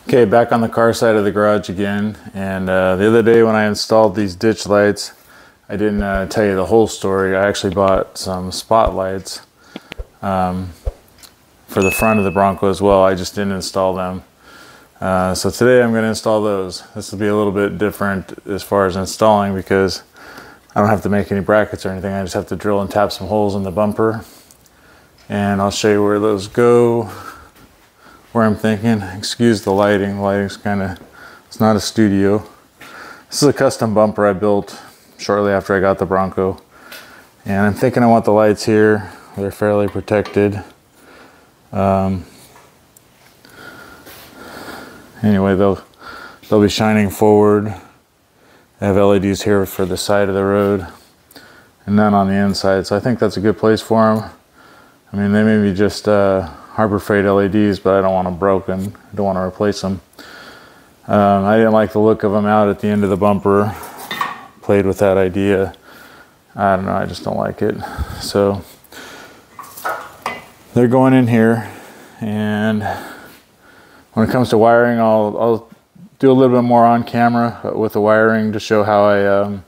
Okay, back on the car side of the garage again, and the other day when I installed these ditch lights, I didn't tell you the whole story. I actually bought some spotlights for the front of the Bronco as well. I just didn't install them. So today I'm going to install those. This will be a little bit different as far as installing because I don't have to make any brackets or anything. I just have to drill and tap some holes in the bumper, and I'll show you where those go. Where I'm thinking. Excuse the lighting. The lighting's kind of, it's not a studio. This is a custom bumper I built shortly after I got the Bronco. And I'm thinking I want the lights here. They're fairly protected. Anyway, they'll be shining forward. I have LEDs here for the side of the road and none on the inside. So I think that's a good place for them. I mean, they may be just Harbor Freight LEDs, but I don't want them broken. I don't want to replace them. I didn't like the look of them out at the end of the bumper. Played with that idea. I don't know, I just don't like it. So they're going in here, and when it comes to wiring, I'll do a little bit more on camera with the wiring to show how I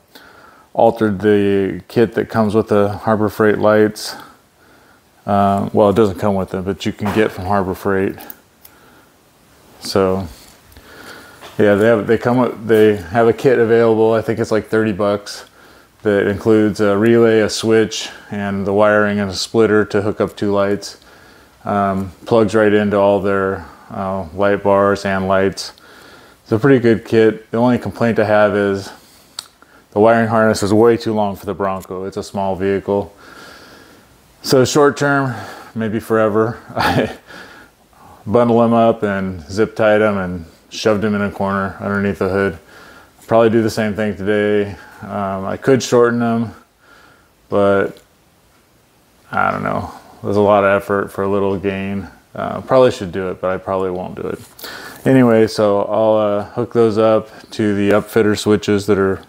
altered the kit that comes with the Harbor Freight lights. Well, it doesn't come with them, but you can get from Harbor Freight. So yeah, they have a kit available. I think it's like 30 bucks that includes a relay, a switch, and the wiring and a splitter to hook up two lights. Plugs right into all their light bars and lights. It's a pretty good kit. The only complaint I have is the wiring harness is way too long for the Bronco. It's a small vehicle. So short term, maybe forever, I bundle them up and zip tied them and shoved them in a corner underneath the hood. Probably do the same thing today. I could shorten them, but I don't know. There's a lot of effort for a little gain. Probably should do it, but I probably won't do it. Anyway, so I'll hook those up to the upfitter switches that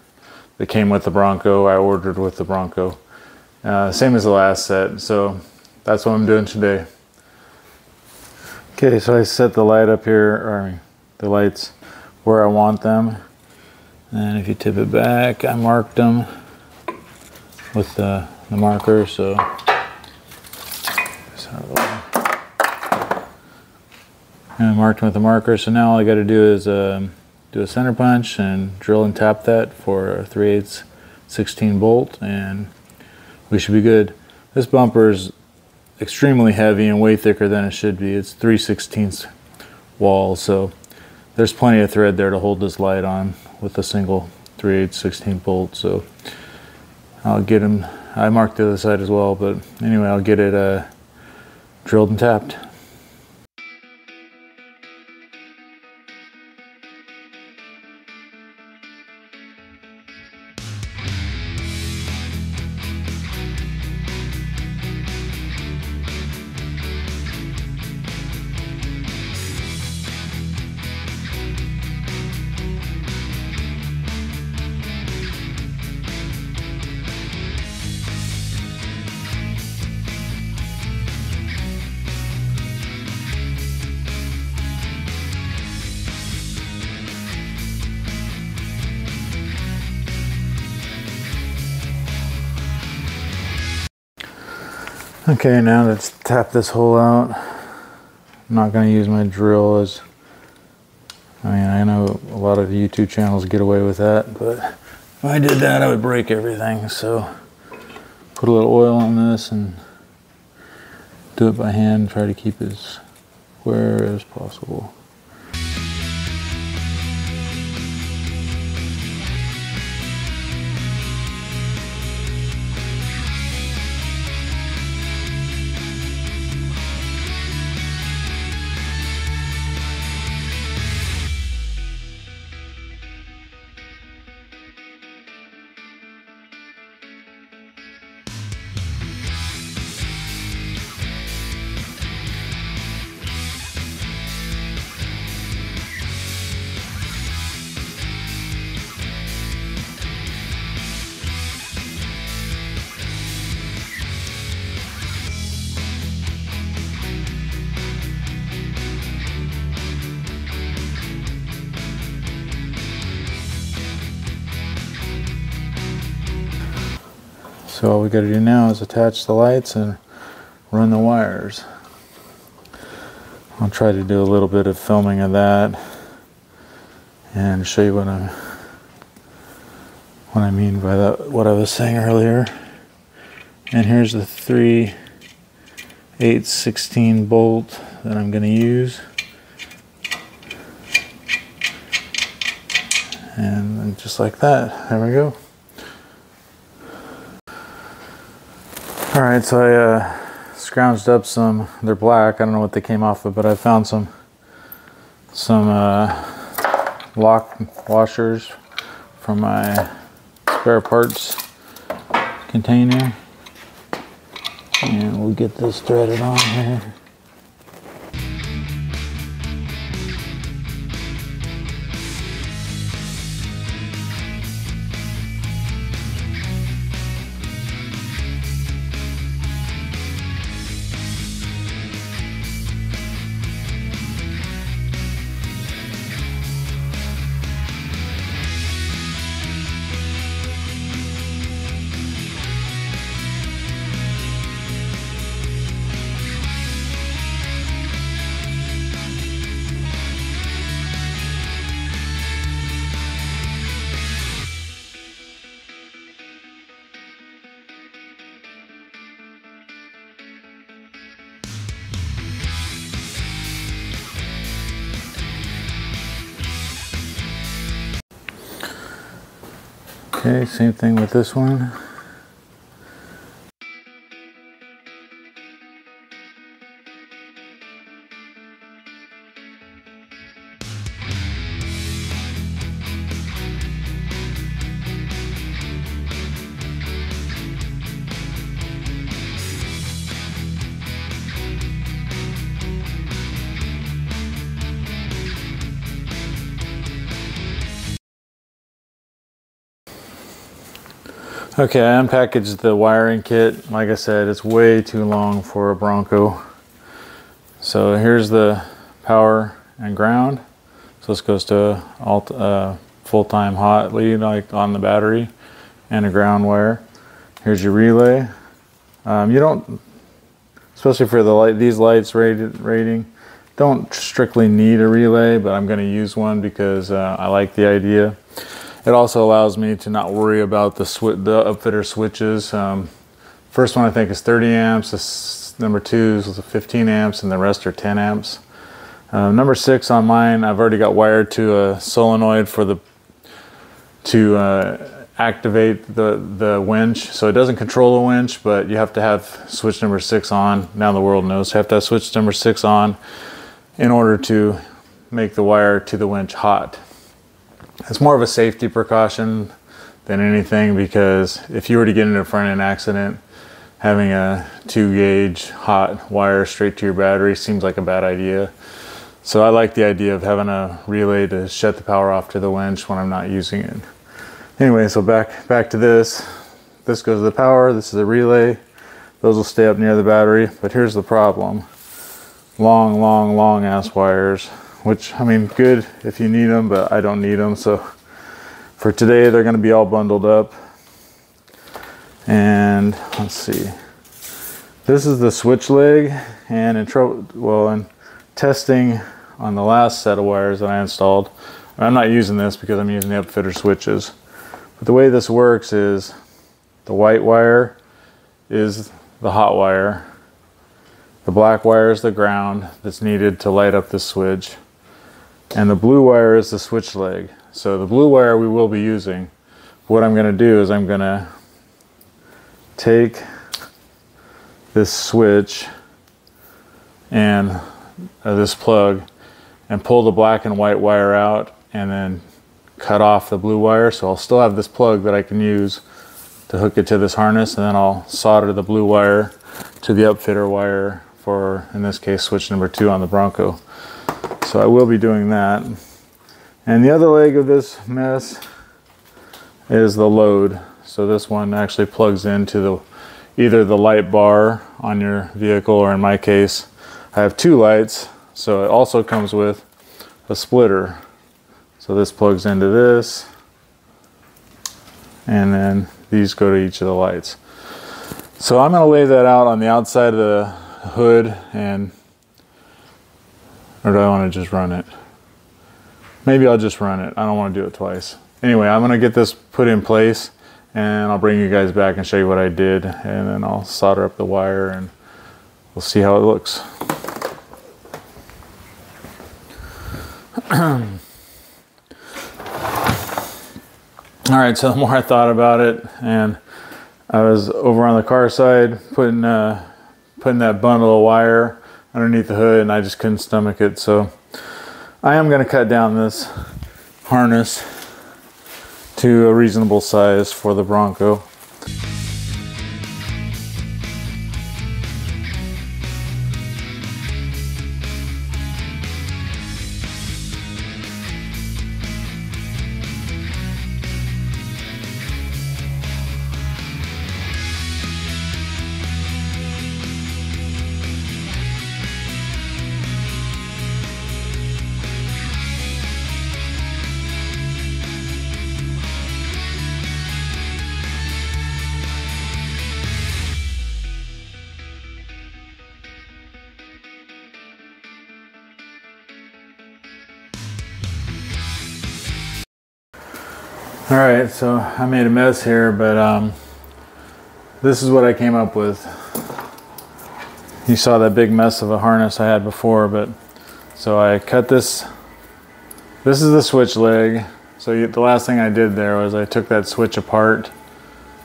came with the Bronco. I ordered with the Bronco. Same as the last set, so that's what I'm doing today. Okay, so I set the light up here, or the lights where I want them. And if you tip it back, I marked them with the marker, so I marked them with the marker. So now all I got to do is do a center punch and drill and tap that for a 3/8 16 bolt, and we should be good. This bumper is extremely heavy and way thicker than it should be. It's 3/16 wall, so there's plenty of thread there to hold this light on with a single 3/8 16 bolt. So I'll get them. I marked the other side as well, but anyway, I'll get it drilled and tapped. Okay, now let's tap this hole out. I'm not going to use my drill as, I know a lot of YouTube channels get away with that, but if I did that I would break everything. So put a little oil on this and do it by hand, try to keep it as square as possible. So all we got to do now is attach the lights and run the wires. I'll try to do a little bit of filming of that and show you what I mean by that, what I was saying earlier. And here's the 3/8/16 bolt that I'm going to use. And just like that, there we go. Alright, so I scrounged up some, they're black, I don't know what they came off of, but I found some lock washers from my spare parts container. And we'll get this threaded on here. Okay, same thing with this one. Okay, I unpackaged the wiring kit. Like I said, it's way too long for a Bronco. So here's the power and ground. So this goes to full-time hot lead, like on the battery, and a ground wire. Here's your relay. You don't, especially for the these lights rating, don't strictly need a relay, but I'm going to use one because I like the idea. It also allows me to not worry about the upfitter switches. First one I think is 30 amps, this number 2 is 15 amps, and the rest are 10 amps. Number 6 on mine, I've already got wired to a solenoid for to activate the winch. So it doesn't control the winch, but you have to have switch number 6 on. Now the world knows you have to have switch number 6 on in order to make the wire to the winch hot. It's more of a safety precaution than anything, because if you were to get into a front end accident, having a 2-gauge hot wire straight to your battery seems like a bad idea. So I like the idea of having a relay to shut the power off to the winch when I'm not using it. Anyway, so back to this. This goes to the power, this is a relay. Those will stay up near the battery, but here's the problem. Long ass wires. Which, I mean, good if you need them, but I don't need them. So for today, they're going to be all bundled up. And let's see. This is the switch leg. And in testing on the last set of wires that I installed, I'm not using this because I'm using the upfitter switches. But the way this works is the white wire is the hot wire. The black wire is the ground that's needed to light up the switch. And the blue wire is the switch leg. So the blue wire we will be using. What I'm going to do is I'm going to take this switch and this plug and pull the black and white wire out and then cut off the blue wire. So I'll still have this plug that I can use to hook it to this harness, and then I'll solder the blue wire to the upfitter wire for, in this case, switch number 2 on the Bronco. So I will be doing that. And the other leg of this mess is the load. So this one actually plugs into either the light bar on your vehicle, or in my case, I have 2 lights. So it also comes with a splitter. So this plugs into this, and then these go to each of the lights. So I'm going to lay that out on the outside of the hood, or do I want to just run it? Maybe I'll just run it. I don't want to do it twice. Anyway, I'm going to get this put in place, and I'll bring you guys back and show you what I did, and then I'll solder up the wire and we'll see how it looks. All right, so the more I thought about it, and I was over on the car side putting that bundle of wire underneath the hood, and I just couldn't stomach it. So I am going to cut down this harness to a reasonable size for the Bronco. All right, so I made a mess here, but this is what I came up with. You saw that big mess of a harness I had before, but so I cut this. This is the switch leg. So the last thing I did there was I took that switch apart,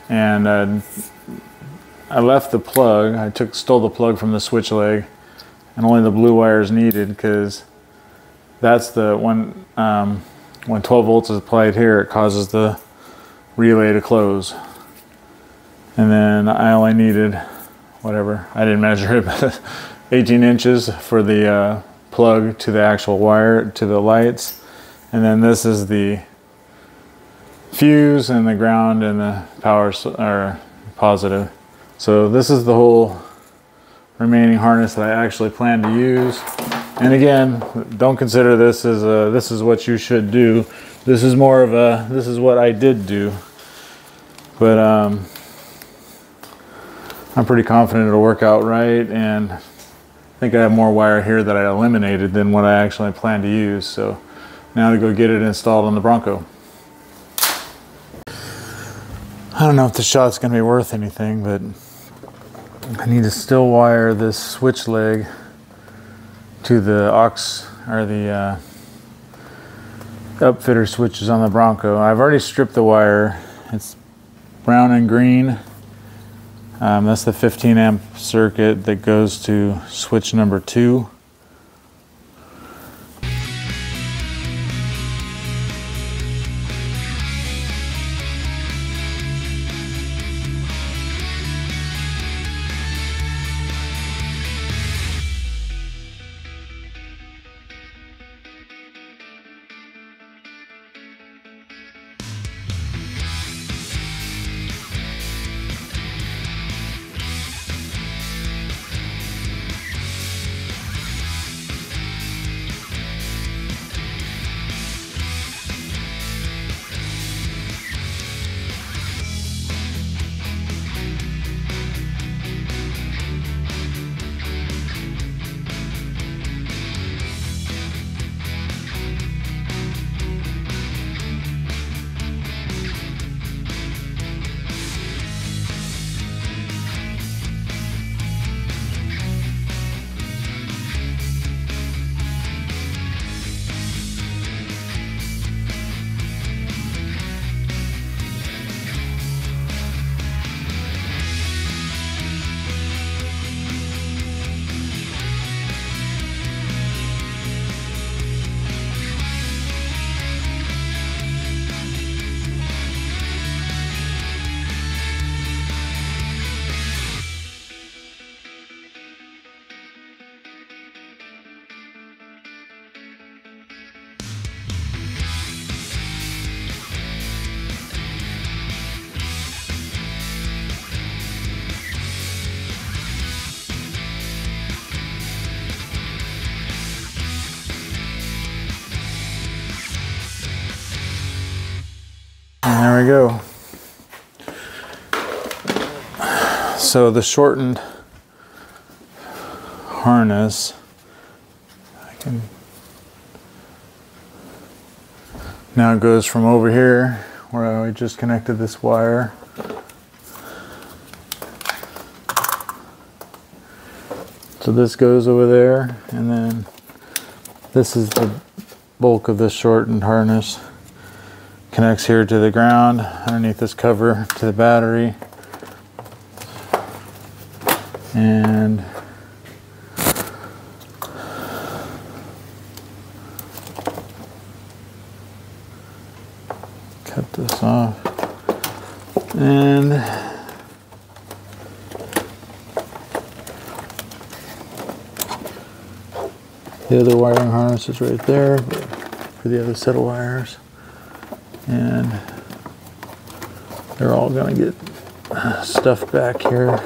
and I left the plug. I stole the plug from the switch leg, and only the blue wire is needed because that's the one. When 12 volts is applied here, it causes the relay to close. And then I only needed, whatever, I didn't measure it, but 18 inches for the plug to the actual wire to the lights. And then this is the fuse and the ground and the power or positive. So this is the whole remaining harness that I actually plan to use. And again, don't consider this as this is what you should do. This is more of a, this is what I did do. But I'm pretty confident it'll work out right, and I think I have more wire here that I eliminated than what I actually plan to use. So now to go get it installed on the Bronco. I don't know if the shot's gonna be worth anything, but I need to still wire this switch leg to the aux, or the upfitter switches on the Bronco. I've already stripped the wire. It's brown and green. That's the 15 amp circuit that goes to switch number 2. And there we go. So the shortened harness, now it goes from over here where I just connected this wire so this goes over there, and then this is the bulk of this shortened harness. Connects here to the ground underneath this cover to the battery, and cut this off, and the other wiring harness is right there for the other set of wires, and they're all going to get stuffed back here.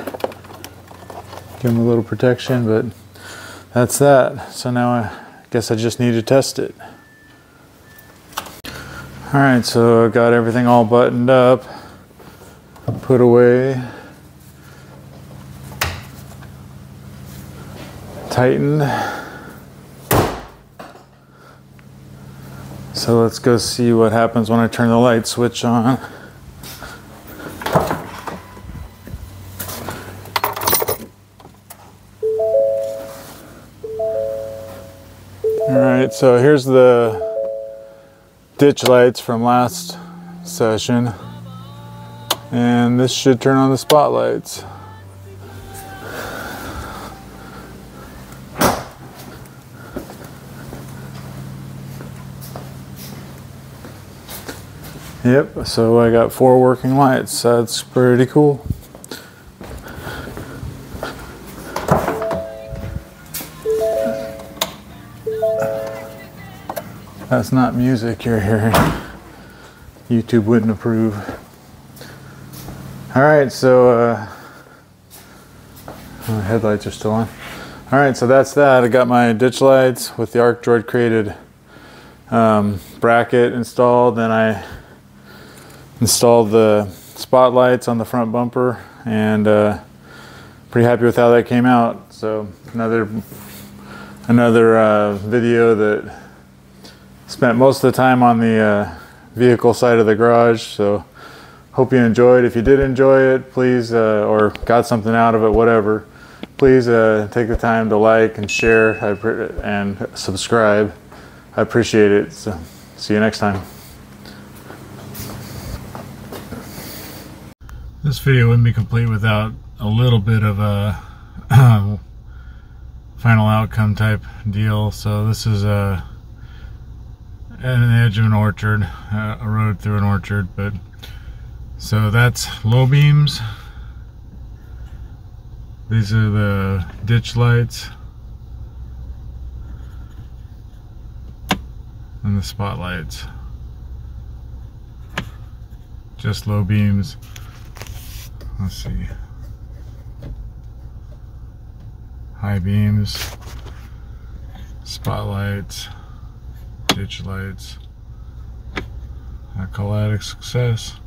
Give them a little protection, but that's that. So now I guess I just need to test it. All right, so I got everything all buttoned up, put away, tightened. So let's go see what happens when I turn the light switch on. All right, so here's the ditch lights from last session, and this should turn on the spotlights. Yep, so I got 4 working lights. That's pretty cool. That's not music you're hearing. YouTube wouldn't approve. All right, so the headlights are still on. All right, so that's that. I got my ditch lights with the ArcDroid created bracket installed. Then I installed the spotlights on the front bumper, and pretty happy with how that came out. So another video that spent most of the time on the vehicle side of the garage. So hope you enjoyed. If you did enjoy it, please, or got something out of it, whatever, please take the time to like and share and subscribe. I appreciate it. So see you next time. This video wouldn't be complete without a little bit of a final outcome type deal. So this is at an edge of an orchard, a road through an orchard. But so that's low beams. These are the ditch lights and the spotlights. Just low beams. Let's see. High beams, spotlights, ditch lights. I call that a success.